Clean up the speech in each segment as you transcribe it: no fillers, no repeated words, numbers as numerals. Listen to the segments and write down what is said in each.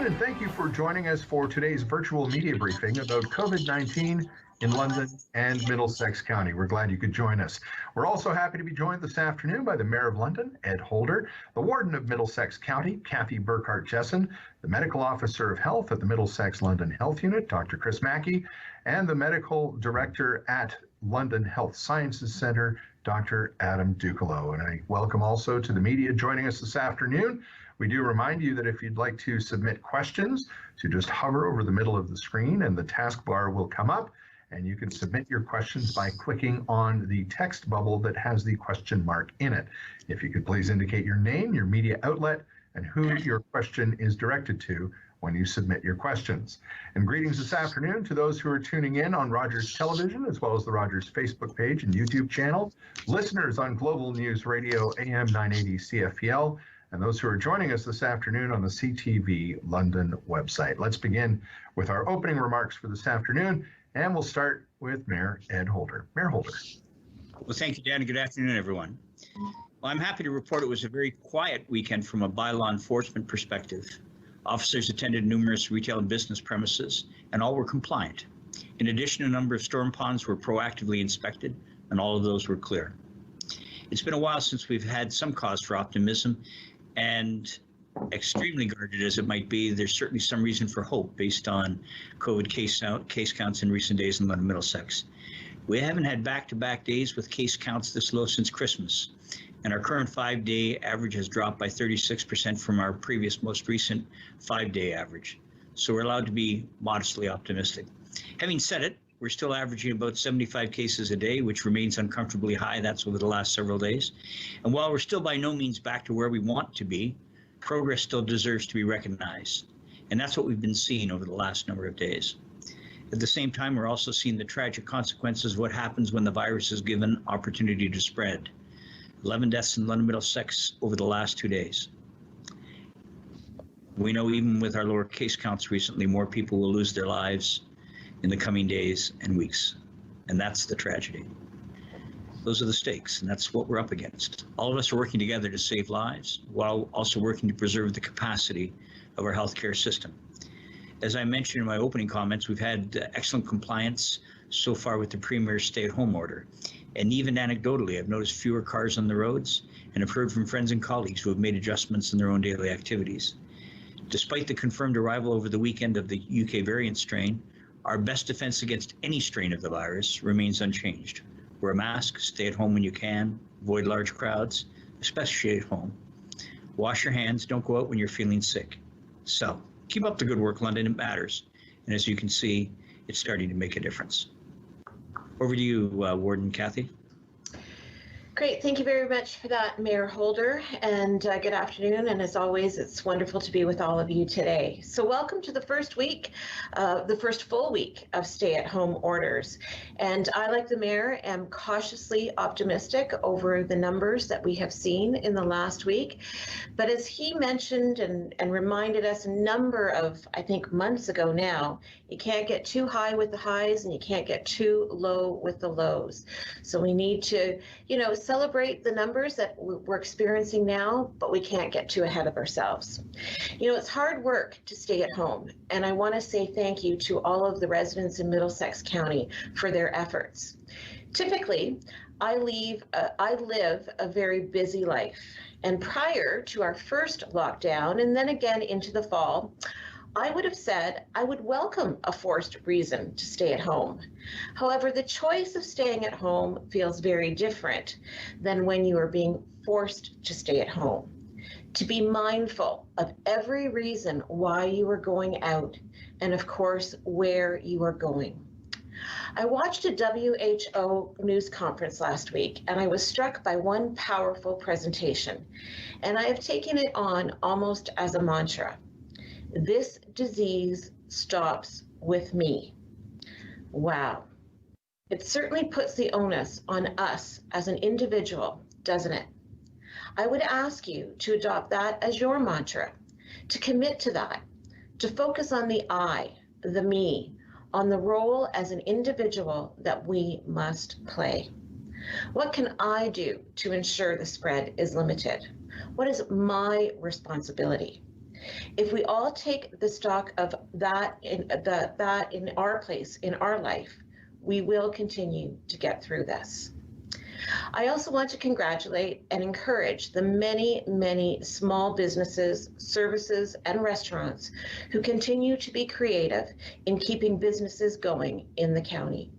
afternoon, and thank you for joining us for today's virtual media briefing about COVID-19 in London and Middlesex County. We're glad you could join us. We're also happy to be joined this afternoon by the Mayor of London, Ed Holder, the Warden of Middlesex County, Cathy Burghardt-Jesson, the Medical Officer of Health at the Middlesex-London Health Unit, Dr. Chris Mackie, and the Medical Director at London Health Sciences Centre, Dr. Adem Dukelow. And I welcome also to the media joining us this afternoon. We do remind you that if you'd like to submit questions, to just hover over the middle of the screen and the taskbar will come up, and you can submit your questions by clicking on the text bubble that has the question mark in it. If you could please indicate your name, your media outlet, and who your question is directed to when you submit your questions. And greetings this afternoon to those who are tuning in on Rogers Television, as well as the Rogers Facebook page and YouTube channel, listeners on Global News Radio AM 980 CFPL, and those who are joining us this afternoon on the CTV London website. Let's begin with our opening remarks for this afternoon, and we'll start with Mayor Ed Holder. Mayor Holder. Well, thank you, Dan, and good afternoon, everyone. Well, I'm happy to report it was a very quiet weekend from a bylaw enforcement perspective. Officers attended numerous retail and business premises, and all were compliant. In addition, a number of storm ponds were proactively inspected, and all of those were clear. It's been a while since we've had some cause for optimism, and extremely guarded as it might be, there's certainly some reason for hope based on COVID case counts in recent days in London Middlesex. We haven't had back-to-back days with case counts this low since Christmas, and our current 5-day average has dropped by 36% from our previous most recent 5-day average. So we're allowed to be modestly optimistic. Having said it, we're still averaging about 75 cases a day, which remains uncomfortably high. That's over the last several days. And while we're still by no means back to where we want to be, progress still deserves to be recognized. And that's what we've been seeing over the last number of days. At the same time, we're also seeing the tragic consequences of what happens when the virus is given opportunity to spread. 11 deaths in London Middlesex over the last 2 days. We know even with our lower case counts recently, more people will lose their lives in the coming days and weeks. And that's the tragedy. Those are the stakes, and that's what we're up against. All of us are working together to save lives while also working to preserve the capacity of our healthcare system. As I mentioned in my opening comments, we've had excellent compliance so far with the Premier's stay-at-home order. And even anecdotally, I've noticed fewer cars on the roads and have heard from friends and colleagues who have made adjustments in their own daily activities. Despite the confirmed arrival over the weekend of the UK variant strain, our best defense against any strain of the virus remains unchanged. Wear a mask, stay at home when you can, avoid large crowds, especially at home. Wash your hands, don't go out when you're feeling sick. So, keep up the good work, London, it matters. And as you can see, it's starting to make a difference. Over to you, Warden Cathy. Great. Thank you very much for that, Mayor Holder, and good afternoon. And as always, it's wonderful to be with all of you today. So welcome to the first full week of stay-at-home orders. And I, like the Mayor, am cautiously optimistic over the numbers that we have seen in the last week. But as he mentioned and reminded us a number of, I think, months ago now, you can't get too high with the highs and you can't get too low with the lows. So we need to, celebrate the numbers that we're experiencing now, but we can't get too ahead of ourselves. It's hard work to stay at home, and I want to say thank you to all of the residents in Middlesex County for their efforts. Typically, I live a very busy life, and prior to our first lockdown, and then again into the fall, I would have said I would welcome a forced reason to stay at home. However, the choice of staying at home feels very different than when you are being forced to stay at home. To be mindful of every reason why you are going out, and of course, where you are going. I watched a WHO news conference last week, and I was struck by one powerful presentation, and I have taken it on almost as a mantra. This disease stops with me. Wow. It certainly puts the onus on us as an individual, doesn't it? I would ask you to adopt that as your mantra, to commit to that, to focus on the I, the me, on the role as an individual that we must play. What can I do to ensure the spread is limited? What is my responsibility? If we all take the stock of that in our place, in our life, we will continue to get through this. I also want to congratulate and encourage the many, many small businesses, services, and restaurants who continue to be creative in keeping businesses going in the county.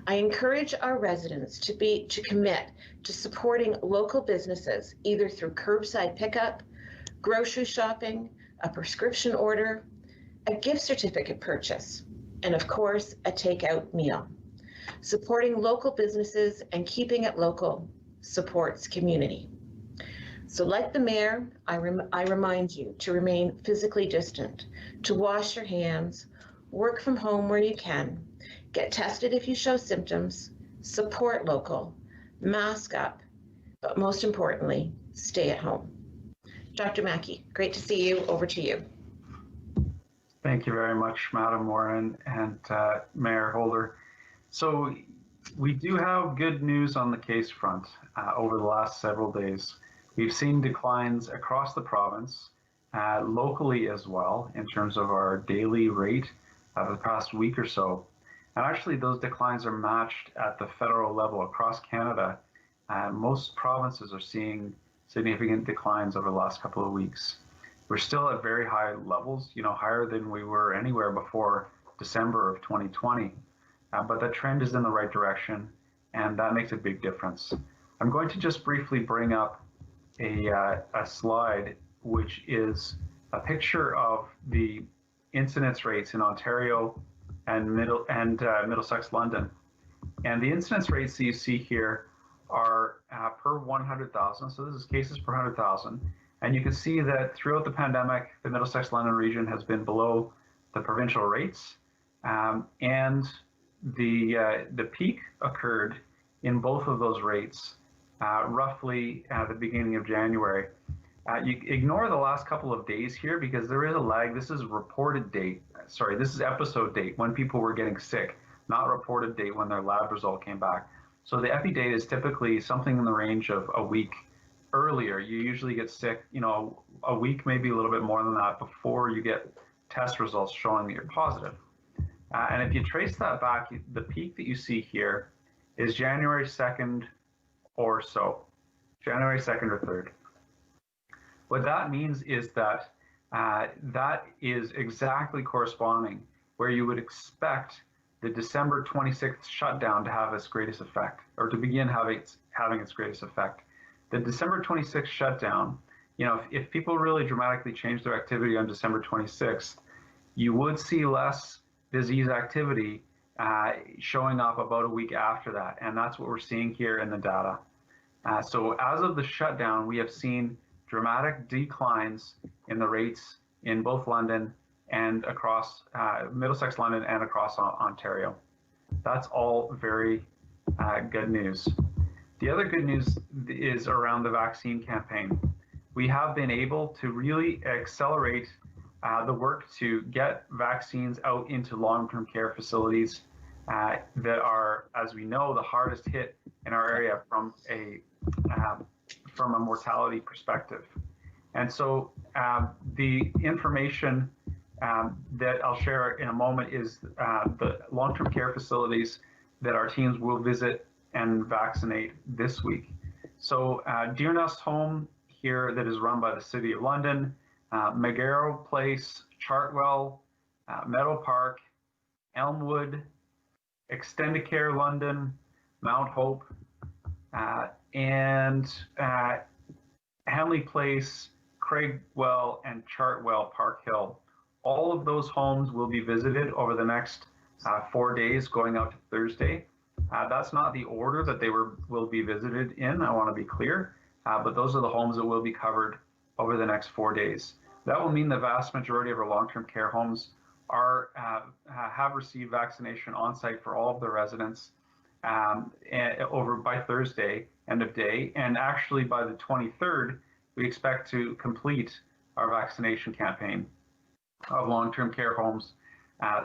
I encourage our residents to commit to supporting local businesses, either through curbside pickup, grocery shopping, a prescription order, a gift certificate purchase, and of course, a takeout meal. Supporting local businesses and keeping it local supports community. So like the mayor, I remind you to remain physically distant, to wash your hands, work from home where you can, get tested if you show symptoms, support local, mask up, but most importantly, stay at home. Dr. Mackie, great to see you. Over to you. Thank you very much, Madam Warden and Mayor Holder. So we do have good news on the case front over the last several days. We've seen declines across the province, locally as well, in terms of our daily rate of the past week or so. And actually, those declines are matched at the federal level across Canada. Most provinces are seeing significant declines over the last couple of weeks. We're still at very high levels, higher than we were anywhere before December of 2020. But the trend is in the right direction, and that makes a big difference. I'm going to just briefly bring up a slide, which is a picture of the incidence rates in Ontario and Middlesex-London. And the incidence rates that you see here are per 100,000. So this is cases per 100,000. And you can see that throughout the pandemic, the Middlesex-London region has been below the provincial rates. And the peak occurred in both of those rates roughly at the beginning of January. You ignore the last couple of days here because there is a lag. This is reported date. Sorry, this is episode date when people were getting sick, not reported date when their lab result came back. So the epi date is typically something in the range of a week earlier. You usually get sick, a week, maybe a little bit more than that before you get test results showing that you're positive. And if you trace that back, the peak that you see here is January 2nd or so, January 2nd or 3rd. What that means is that that is exactly corresponding where you would expect the December 26th shutdown to have its greatest effect, or to begin having its greatest effect. The December 26th shutdown, if people really dramatically change their activity on December 26th, you would see less disease activity showing up about a week after that. And that's what we're seeing here in the data. So as of the shutdown, we have seen dramatic declines in the rates in both London and across Middlesex-London and across Ontario. That's all very good news. The other good news is around the vaccine campaign. We have been able to really accelerate the work to get vaccines out into long-term care facilities that are, as we know, the hardest hit in our area from a mortality perspective. And so the information that I'll share in a moment is the long-term care facilities that our teams will visit and vaccinate this week. So Dearnest Home here that is run by the City of London, Magarrow Place, Chartwell, Meadow Park, Elmwood, Extendicare London, Mount Hope, and Hamley Place, Craigwell, and Chartwell Park Hill. All of those homes will be visited over the next 4 days going out to Thursday. That's not the order that they will be visited in, I want to be clear, but those are the homes that will be covered over the next 4 days. That will mean the vast majority of our long-term care homes have received vaccination on site for all of their residents over by Thursday, end of day. And actually by the 23rd, we expect to complete our vaccination campaign of long-term care homes,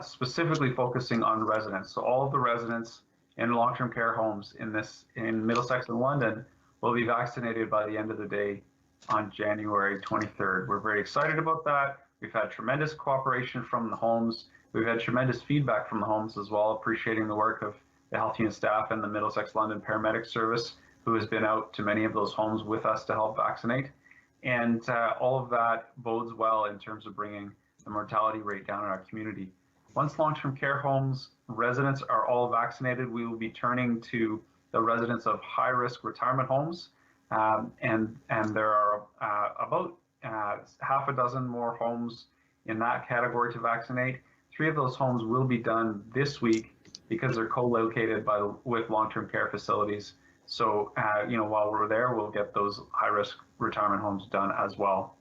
specifically focusing on residents. So all of the residents in long-term care homes in Middlesex and London will be vaccinated by the end of the day on January 23rd. We're very excited about that. We've had tremendous cooperation from the homes. We've had tremendous feedback from the homes as well, appreciating the work of the health unit staff and the Middlesex-London paramedic service, who has been out to many of those homes with us to help vaccinate. And all of that bodes well in terms of bringing the mortality rate down in our community. Once long-term care homes residents are all vaccinated, we will be turning to the residents of high-risk retirement homes. And there are about half a dozen more homes in that category to vaccinate. 3 of those homes will be done this week because they're co-located with long-term care facilities. So, while we're there, we'll get those high-risk retirement homes done as well.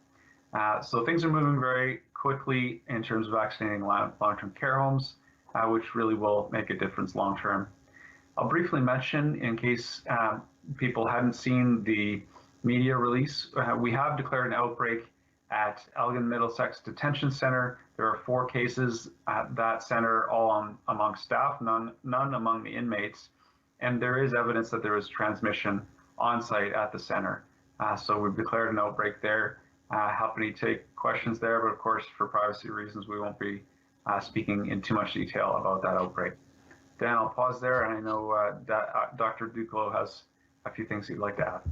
So things are moving very quickly in terms of vaccinating long-term care homes, which really will make a difference long-term. I'll briefly mention, in case people hadn't seen the media release, we have declared an outbreak at Elgin Middlesex Detention Center. There are 4 cases at that center, all among staff, none among the inmates. And there is evidence that there is transmission on site at the center. So we've declared an outbreak there. Happy to take questions there, but of course, for privacy reasons, we won't be speaking in too much detail about that outbreak. Dan, I'll pause there, and I know Dr. Dukelow has a few things he'd like to add.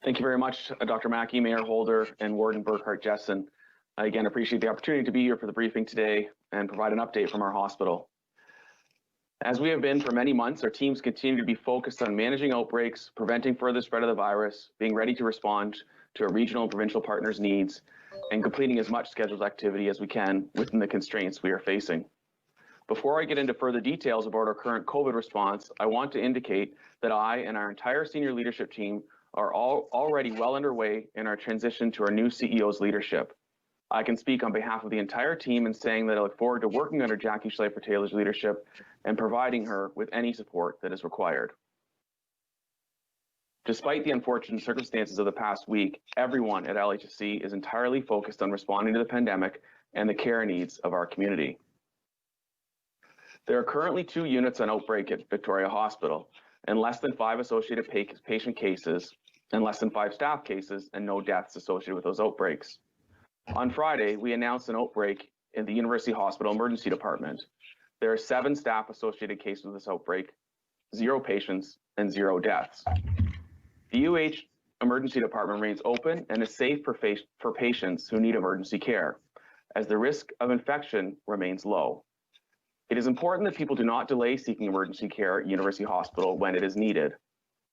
Thank you very much, Dr. Mackie, Mayor Holder, and Warden Burghardt-Jesson. I again appreciate the opportunity to be here for the briefing today and provide an update from our hospital. As we have been for many months, our teams continue to be focused on managing outbreaks, preventing further spread of the virus, being ready to respond to our regional and provincial partners' needs, and completing as much scheduled activity as we can within the constraints we are facing. Before I get into further details about our current COVID response, I want to indicate that I and our entire senior leadership team are already well underway in our transition to our new CEO's leadership. I can speak on behalf of the entire team in saying that I look forward to working under Jackie Schleifer-Taylor's leadership and providing her with any support that is required. Despite the unfortunate circumstances of the past week, everyone at LHSC is entirely focused on responding to the pandemic and the care needs of our community. There are currently 2 units on outbreak at Victoria Hospital, and less than 5 associated patient cases, and less than 5 staff cases, and no deaths associated with those outbreaks. On Friday, we announced an outbreak in the University Hospital Emergency Department. There are 7 staff-associated cases with this outbreak, 0 patients, and 0 deaths. The UH Emergency Department remains open and is safe for patients who need emergency care, as the risk of infection remains low. It is important that people do not delay seeking emergency care at University Hospital when it is needed.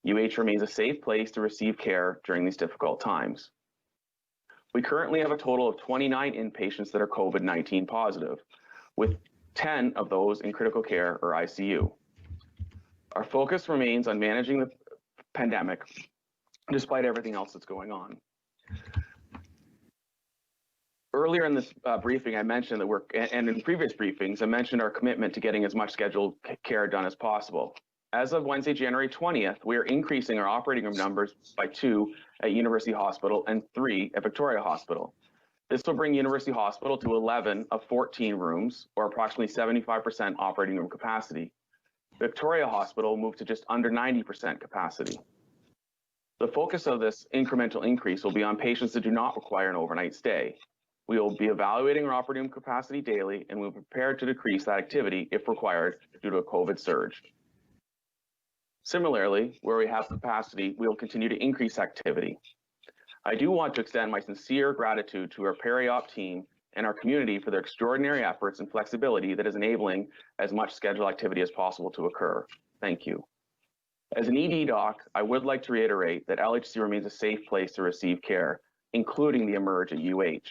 UH remains a safe place to receive care during these difficult times. We currently have a total of 29 inpatients that are COVID-19 positive, with 10 of those in critical care or ICU. Our focus remains on managing the pandemic despite everything else that's going on. Earlier in this briefing, I mentioned that and in previous briefings, I mentioned our commitment to getting as much scheduled care done as possible. As of Wednesday, January 20th, we are increasing our operating room numbers by 2 at University Hospital and 3 at Victoria Hospital. This will bring University Hospital to 11 of 14 rooms, or approximately 75% operating room capacity. Victoria Hospital will move to just under 90% capacity. The focus of this incremental increase will be on patients that do not require an overnight stay. We will be evaluating our operating room capacity daily, and we're prepared to decrease that activity if required due to a COVID surge. Similarly, where we have capacity, we will continue to increase activity. I do want to extend my sincere gratitude to our peri-op team and our community for their extraordinary efforts and flexibility that is enabling as much scheduled activity as possible to occur. Thank you. As an ED doc, I would like to reiterate that LHC remains a safe place to receive care, including the emerge at UH.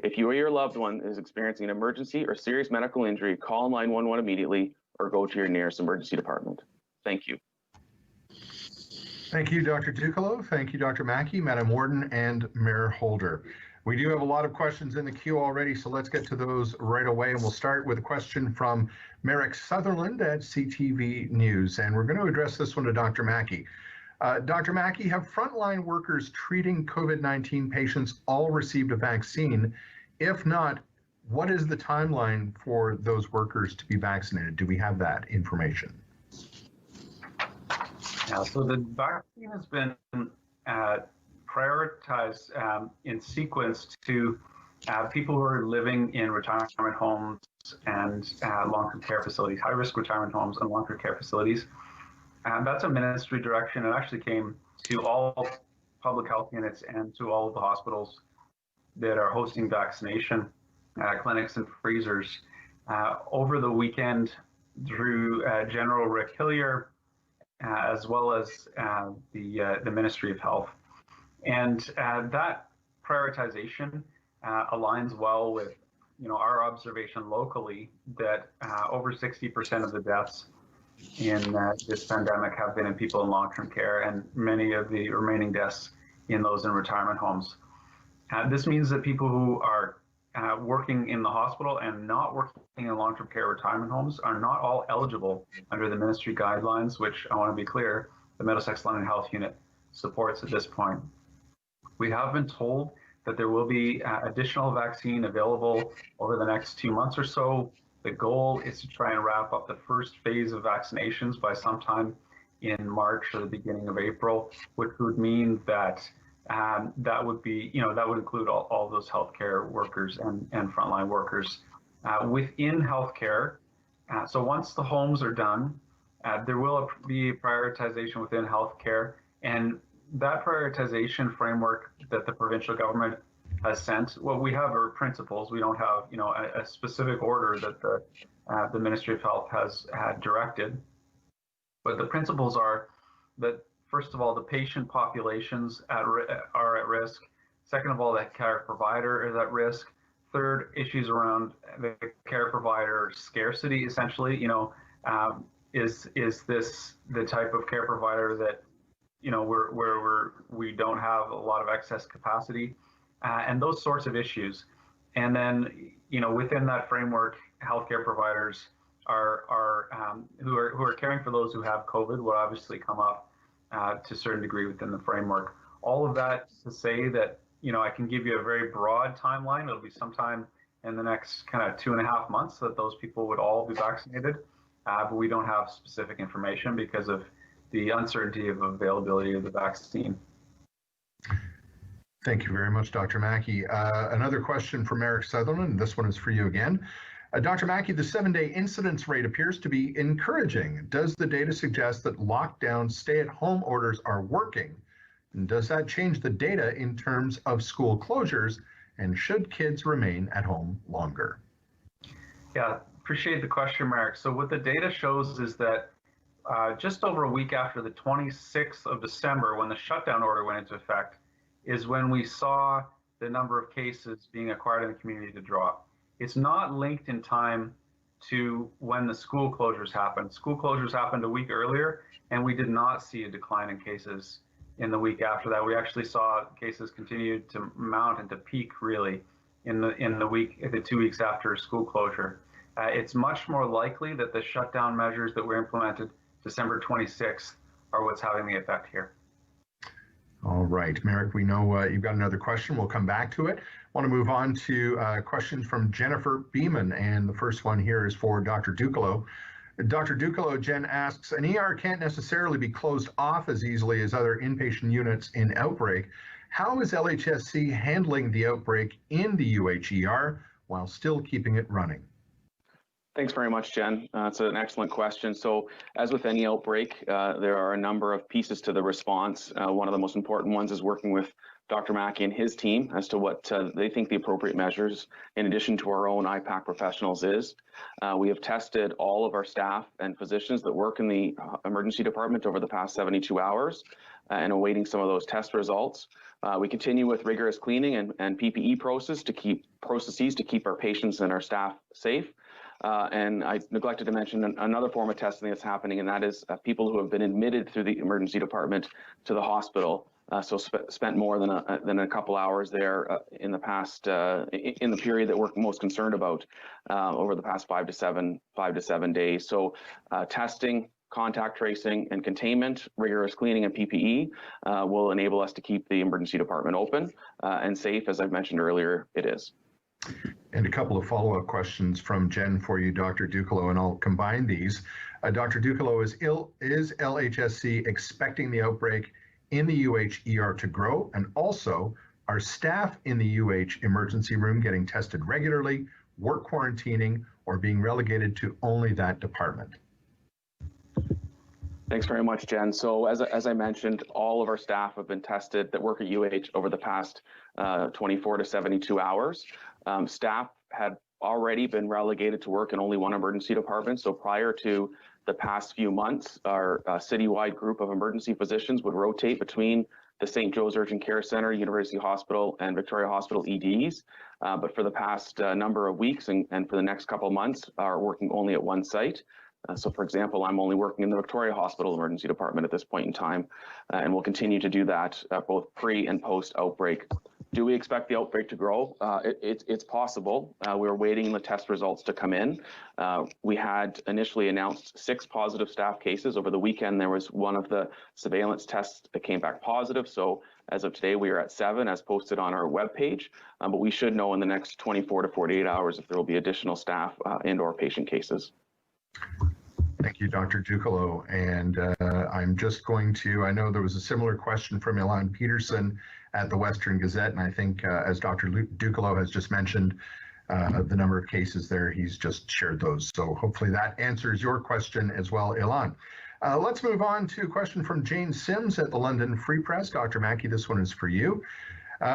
If you or your loved one is experiencing an emergency or serious medical injury, call 911 immediately or go to your nearest emergency department. Thank you. Thank you, Dr. Dukelow. Thank you, Dr. Mackie, Madam Warden, and Mayor Holder. We do have a lot of questions in the queue already, so let's get to those right away. And we'll start with a question from Merrick Sutherland at CTV News. And we're going to address this one to Dr. Mackie. Dr. Mackie, have frontline workers treating COVID-19 patients all received a vaccine? If not, what is the timeline for those workers to be vaccinated? Do we have that information? So the vaccine has been prioritized in sequence to people who are living in retirement homes and long-term care facilities, high-risk retirement homes and long-term care facilities. That's a ministry direction. It actually came to all public health units and to all of the hospitals that are hosting vaccination clinics and freezers over the weekend through General Rick Hillier, as well as the Ministry of Health. And that prioritization aligns well with our observation locally that over 60% of the deaths in this pandemic have been in people in long-term care, and many of the remaining deaths in those in retirement homes. This means that people who are working in the hospital and not working in long-term care retirement homes are not all eligible under the ministry guidelines, which I want to be clear, the Middlesex-London Health Unit supports at this point. We have been told that there will be additional vaccine available over the next 2 months or so. The goal is to try and wrap up the first phase of vaccinations by sometime in March or the beginning of April, which would mean that that would be, that would include all those healthcare workers and frontline workers within healthcare. So once the homes are done, there will be prioritization within healthcare, and that prioritization framework that the provincial government has sent, what we have are principles. We don't have, a specific order that the Ministry of Health has had directed, but the principles are that, first of all, the patient populations are at risk. Second of all, the care provider is at risk. Third, issues around the care provider scarcity, essentially. Is this the type of care provider that, where we don't have a lot of excess capacity, and those sorts of issues. And then, within that framework, healthcare providers who are caring for those who have COVID will obviously come up to a certain degree within the framework. All of that to say that, I can give you a very broad timeline. It'll be sometime in the next kind of 2.5 months that those people would all be vaccinated, but we don't have specific information because of the uncertainty of availability of the vaccine. Thank you very much, Dr. Mackie. Another question from Eric Sutherland, and this one is for you again. Dr. Mackie, the 7-day incidence rate appears to be encouraging. Does the data suggest that lockdown stay-at-home orders are working? And does that change the data in terms of school closures? And should kids remain at home longer? Yeah, appreciate the question, Mark. So what the data shows is that just over a week after the 26th of December, when the shutdown order went into effect, is when we saw the number of cases being acquired in the community to drop. It's not linked in time to when the school closures happened. School closures happened a week earlier, and we did not see a decline in cases in the week after that. We actually saw cases continue to mount and to peak really in the 2 weeks after school closure. It's much more likely that the shutdown measures that were implemented December 26th are what's having the effect here. All right, Merrick, we know you've got another question. We'll come back to it. I want to move on to questions from Jennifer Beeman, and the first one here is for Dr. Dukelow. Dr. Dukelow, Jen asks, an ER can't necessarily be closed off as easily as other inpatient units in Outbreak. How is LHSC handling the outbreak in the UHER while still keeping it running? Thanks very much, Jen. It's an excellent question. So as with any outbreak, there are a number of pieces to the response. One of the most important ones is working with Dr. Mackie and his team as to what they think the appropriate measures, in addition to our own IPAC professionals, is. We have tested all of our staff and physicians that work in the emergency department over the past 72 hours and awaiting some of those test results. We continue with rigorous cleaning and PPE processes to keep our patients and our staff safe. And I neglected to mention another form of testing that's happening, and that is people who have been admitted through the emergency department to the hospital. So spent more than a couple hours there in the past in the period that we're most concerned about over the past 5 to 7 days. So testing, contact tracing, and containment, rigorous cleaning and PPE will enable us to keep the emergency department open and safe. As I've mentioned earlier, it is. And a couple of follow-up questions from Jen for you, Dr. Dukelow, and I'll combine these. Dr. Dukelow, is LHSC expecting the outbreak in the UH-ER to grow? And also, are staff in the UH emergency room getting tested regularly, work quarantining, or being relegated to only that department? Thanks very much, Jen. So as I mentioned, all of our staff have been tested that work at UH over the past 24 to 72 hours. Staff had already been relegated to work in only one emergency department. So prior to the past few months, our citywide group of emergency physicians would rotate between the St. Joe's Urgent Care Center, University Hospital, and Victoria Hospital EDs. But for the past number of weeks and for the next couple of months, are working only at one site. So for example, I'm only working in the Victoria Hospital Emergency Department at this point in time, and we'll continue to do that both pre and post outbreak. Do we expect the outbreak to grow? It's possible. We're waiting the test results to come in. We had initially announced 6 positive staff cases. Over the weekend, there was one of the surveillance tests that came back positive. So as of today, we are at 7 as posted on our webpage, but we should know in the next 24 to 48 hours if there will be additional staff and or patient cases. Thank you, Dr. Dukelow. And I'm just going to, I know there was a similar question from Ilan Peterson at the Western Gazette, and I think as Dr. Dukelow has just mentioned, the number of cases there, he's just shared those. So hopefully that answers your question as well, Ilan. Let's move on to a question from Jane Sims at the London Free Press. Dr. Mackie, this one is for you.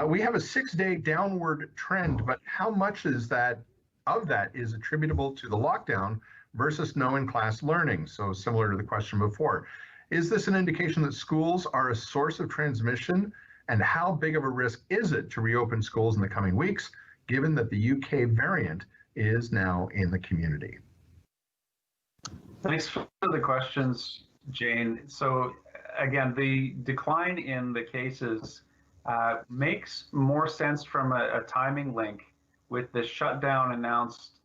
We have a 6-day downward trend, but how much is that of that is attributable to the lockdown versus no in-class learning? So similar to the question before. Is this an indication that schools are a source of transmission? And how big of a risk is it to reopen schools in the coming weeks, given that the UK variant is now in the community? Thanks for the questions, Jane. So again, the decline in the cases makes more sense from a timing link with the shutdown announced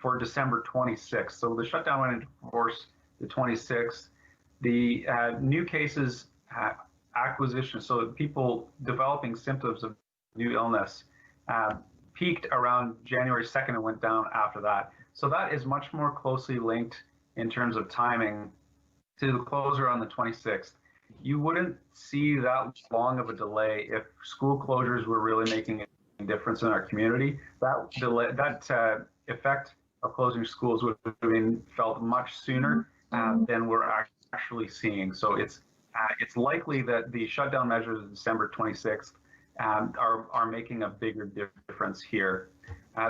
for December 26th. So the shutdown went into force the 26th. The new cases acquisition, so people developing symptoms of new illness, peaked around January 2nd and went down after that. So that is much more closely linked in terms of timing to the closure on the 26th. You wouldn't see that long of a delay if school closures were really making a difference in our community. That delay, that effect of closing schools would have been felt much sooner than we're actually seeing. So it's likely that the shutdown measures of December 26th are making a bigger difference here.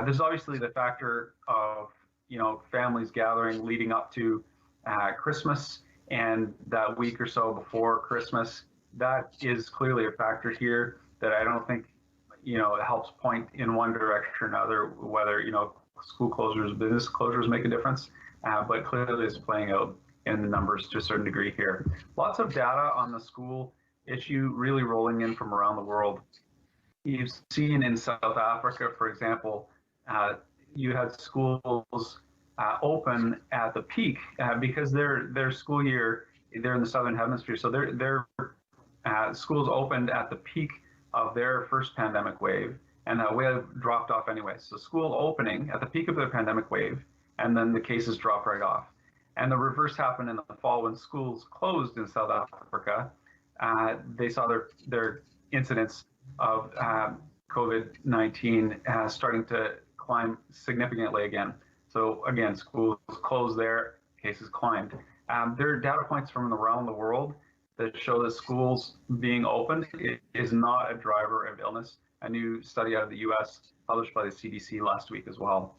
There's obviously the factor of families gathering leading up to Christmas and that week or so before Christmas. That is clearly a factor here that I don't think it helps point in one direction or another whether school closures, business closures make a difference, but clearly it's playing out in the numbers to a certain degree here. Lots of data on the school issue really rolling in from around the world. You've seen in South Africa, for example, you had schools open at the peak because their school year, they're in the Southern Hemisphere, so their schools opened at the peak of their first pandemic wave, and that wave dropped off anyway. So school opening at the peak of the pandemic wave, and then the cases dropped right off. And the reverse happened in the fall when schools closed in South Africa. They saw their incidence of COVID-19 starting to climb significantly again. So again, schools closed there, cases climbed. There are data points from around the world that show that schools being opened is not a driver of illness. A new study out of the US published by the CDC last week as well.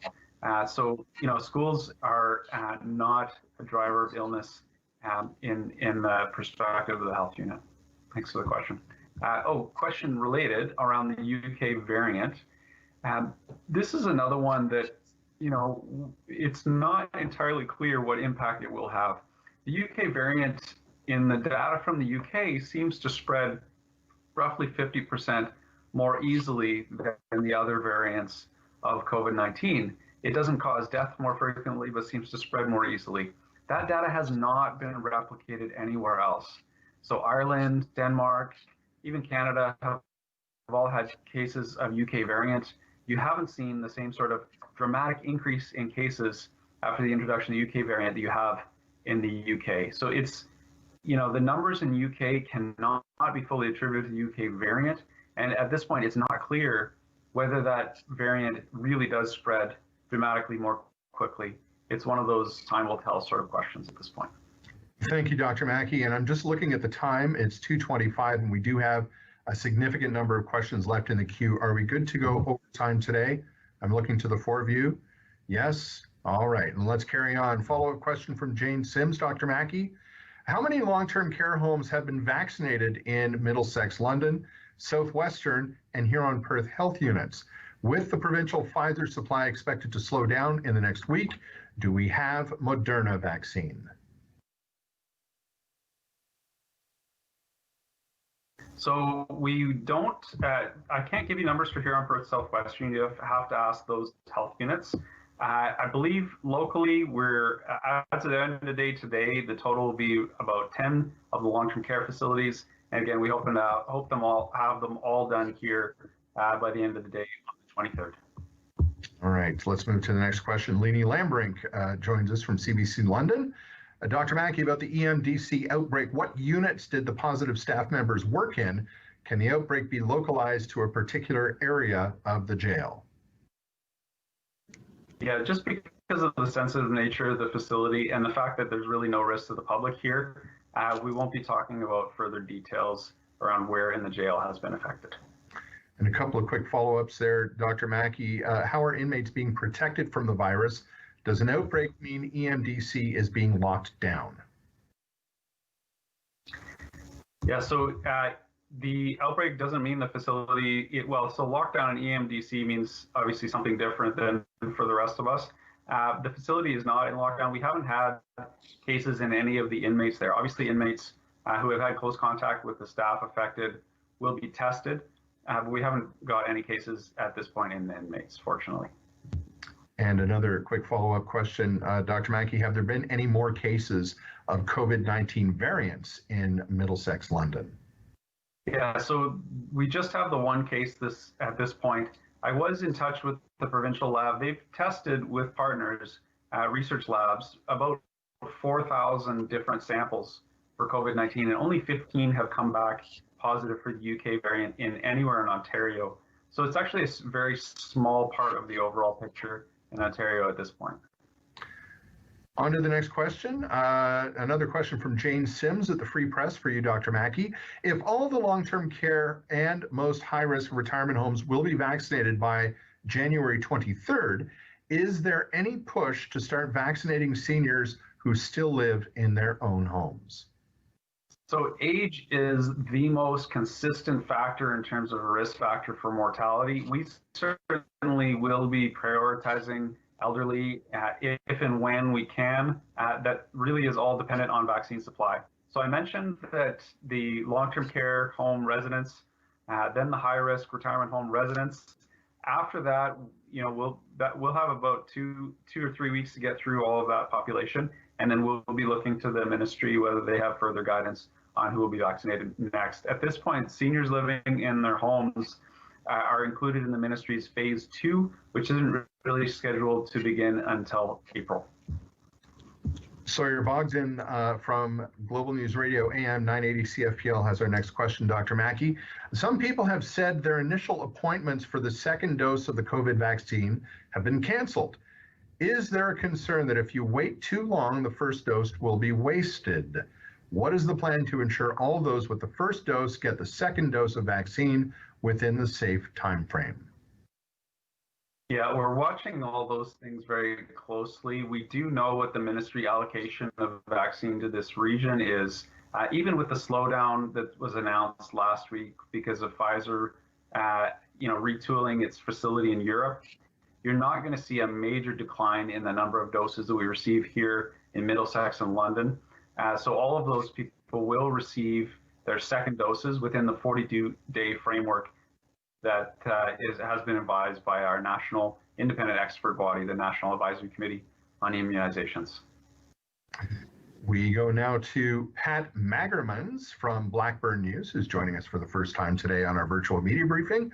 So schools are not a driver of illness in the perspective of the health unit. Thanks for the question. Question related around the UK variant. This is another one that, it's not entirely clear what impact it will have. The UK variant in the data from the UK seems to spread roughly 50% more easily than the other variants of COVID-19. It doesn't cause death more frequently, but seems to spread more easily. That data has not been replicated anywhere else. So Ireland, Denmark, even Canada have all had cases of UK variant, you haven't seen the same sort of dramatic increase in cases after the introduction of the UK variant that you have in the UK. So it's, the numbers in UK cannot be fully attributed to the UK variant. And at this point, it's not clear whether that variant really does spread dramatically more quickly. It's one of those time will tell sort of questions at this point. Thank you, Dr. Mackie. And I'm just looking at the time. It's 2:25, and we do have a significant number of questions left in the queue. Are we good to go over time today? I'm looking to the four of you. Yes. All right. And let's carry on. Follow-up question from Jane Sims, Dr. Mackie. How many long-term care homes have been vaccinated in Middlesex-London, Southwestern, and Huron-Perth health units? With the provincial Pfizer supply expected to slow down in the next week, do we have Moderna vaccine? So we don't, I can't give you numbers for Huron-Perth Southwestern. You have to ask those health units. I believe locally we're, as at the end of the day today, the total will be about 10 of the long-term care facilities. And again, we hope them all done here by the end of the day on the 23rd. All right, so let's move to the next question. Leni Lambrink joins us from CBC London. Dr. Mackie, about the EMDC outbreak, what units did the positive staff members work in? Can the outbreak be localized to a particular area of the jail? Yeah, just because of the sensitive nature of the facility and the fact that there's really no risk to the public here, we won't be talking about further details around where in the jail has been affected. And a couple of quick follow-ups there, Dr. Mackie. How are inmates being protected from the virus? Does an outbreak mean EMDC is being locked down? Yeah, so the outbreak doesn't mean the facility, so lockdown in EMDC means obviously something different than for the rest of us. The facility is not in lockdown. We haven't had cases in any of the inmates there. Obviously, inmates who have had close contact with the staff affected will be tested, but we haven't got any cases at this point in the inmates, fortunately. And another quick follow-up question, Dr. Mackie, have there been any more cases of COVID-19 variants in Middlesex-London? Yeah, so we just have the one case at this point. I was in touch with the provincial lab. They've tested with partners, research labs, about 4,000 different samples for COVID-19, and only 15 have come back positive for the UK variant in anywhere in Ontario. So it's actually a very small part of the overall picture in Ontario at this point. On to the next question. Another question from Jane Sims at the Free Press for you, Dr. Mackie. If all the long-term care and most high-risk retirement homes will be vaccinated by January 23rd, is there any push to start vaccinating seniors who still live in their own homes? So age is the most consistent factor in terms of a risk factor for mortality. We certainly will be prioritizing elderly if and when we can. That really is all dependent on vaccine supply. So I mentioned that the long-term care home residents, then the high-risk retirement home residents. After that, we'll have about two or 3 weeks to get through all of that population, and then we'll be looking to the ministry whether they have further guidance on who will be vaccinated next. At this point, seniors living in their homes are included in the ministry's phase 2, which isn't really scheduled to begin until April. Sawyer Bogdan from Global News Radio AM 980 CFPL has our next question, Dr. Mackie. Some people have said their initial appointments for the second dose of the COVID vaccine have been canceled. Is there a concern that if you wait too long, the first dose will be wasted? What is the plan to ensure all those with the first dose get the second dose of vaccine within the safe time frame? Yeah, we're watching all those things very closely. We do know what the ministry allocation of vaccine to this region is. Even with the slowdown that was announced last week because of Pfizer, retooling its facility in Europe, you're not going to see a major decline in the number of doses that we receive here in Middlesex and London. So all of those people will receive their second doses within the 42-day framework that has been advised by our national independent expert body, the National Advisory Committee on Immunizations. We go now to Pat Magermans from Blackburn News, who's joining us for the first time today on our virtual media briefing.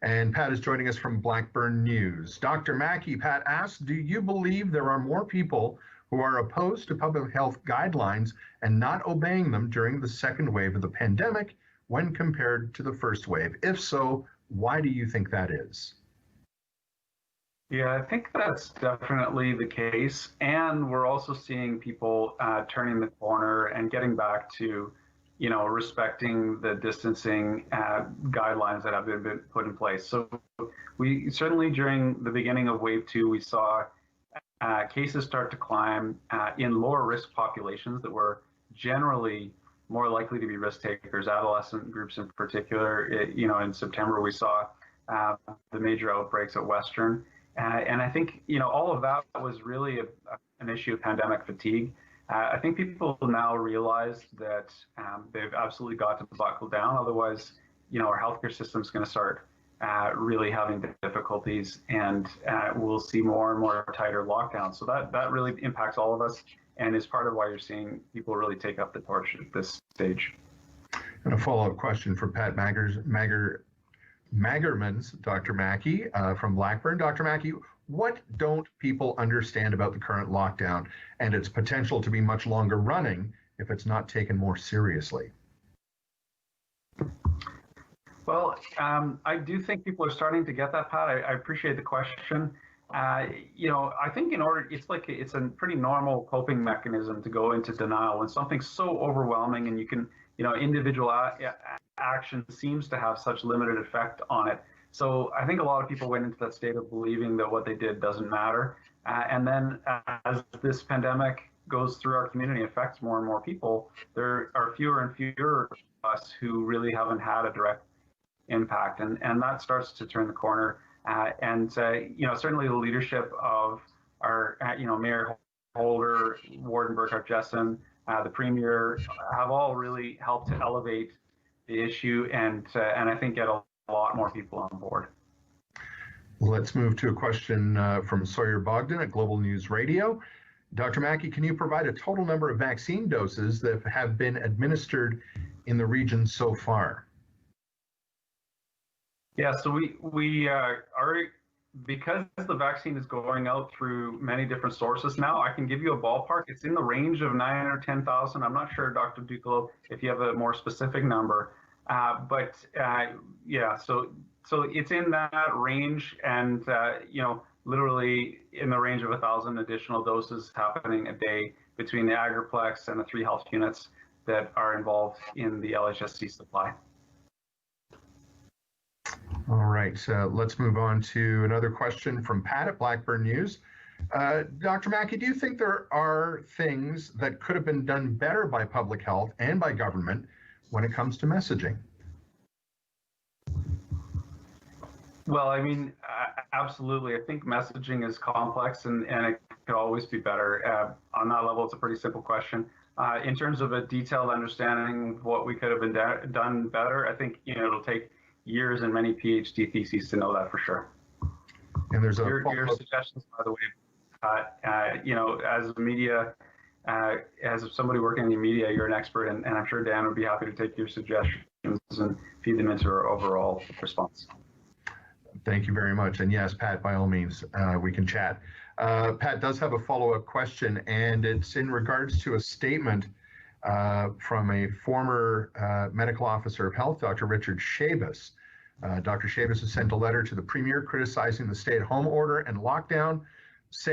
And Pat is joining us from Blackburn News. Dr. Mackie, Pat asks, do you believe there are more people who are opposed to public health guidelines and not obeying them during the second wave of the pandemic when compared to the first wave? If so, why do you think that is? Yeah, I think that's definitely the case. And we're also seeing people turning the corner and getting back to, respecting the distancing guidelines that have been put in place. So we certainly during the beginning of wave 2, we saw cases start to climb in lower risk populations that were generally more likely to be risk takers, adolescent groups in particular. In September, we saw the major outbreaks at Western. And I think, all of that was really an issue of pandemic fatigue. I think people now realize that they've absolutely got to buckle down. Otherwise, our healthcare system is going to start really having difficulties, and we'll see more and more tighter lockdowns. So that really impacts all of us, and is part of why you're seeing people really take up the torch at this stage. And a follow-up question for Pat Magerman's Dr. Mackie from Blackburn. Dr. Mackie, what don't people understand about the current lockdown and its potential to be much longer running if it's not taken more seriously? Well, I do think people are starting to get that, Pat. I appreciate the question. I think it's a pretty normal coping mechanism to go into denial when something's so overwhelming and you can, individual action seems to have such limited effect on it. So I think a lot of people went into that state of believing that what they did doesn't matter. And then as this pandemic goes through our community, affects more and more people, there are fewer and fewer of us who really haven't had a direct impact. And that starts to turn the corner. Certainly the leadership of our, Mayor Holder, Warden Burghardt-Jesson, the Premier have all really helped to elevate the issue and I think get a lot more people on board. Let's move to a question from Sawyer Bogdan at Global News Radio. Dr. Mackie, can you provide a total number of vaccine doses that have been administered in the region so far? Yeah, so we are, because the vaccine is going out through many different sources now, I can give you a ballpark. It's in the range of 9 or 10,000. I'm not sure, Dr. Dukelow, if you have a more specific number. So it's in that range, and literally in the range of 1,000 additional doses happening a day between the Agriplex and the 3 health units that are involved in the LHSC supply. All right, let's move on to another question from Pat at Blackburn News. Dr. Mackie, do you think there are things that could have been done better by public health and by government when it comes to messaging? Well, I mean, absolutely. I think messaging is complex and it could always be better. On that level, it's a pretty simple question. In terms of a detailed understanding of what we could have been done better, I think it'll take years and many PhD theses to know that for sure. And there's your suggestions, by the way, as a media, as somebody working in the media, you're an expert, and I'm sure Dan would be happy to take your suggestions and feed them into our overall response. Thank you very much. And yes, Pat, by all means, we can chat. Pat does have a follow-up question, and it's in regards to a statement from a former medical officer of health, Dr. Richard Shabas. Dr. Shabas has sent a letter to the Premier criticizing the stay-at-home order and lockdown, saying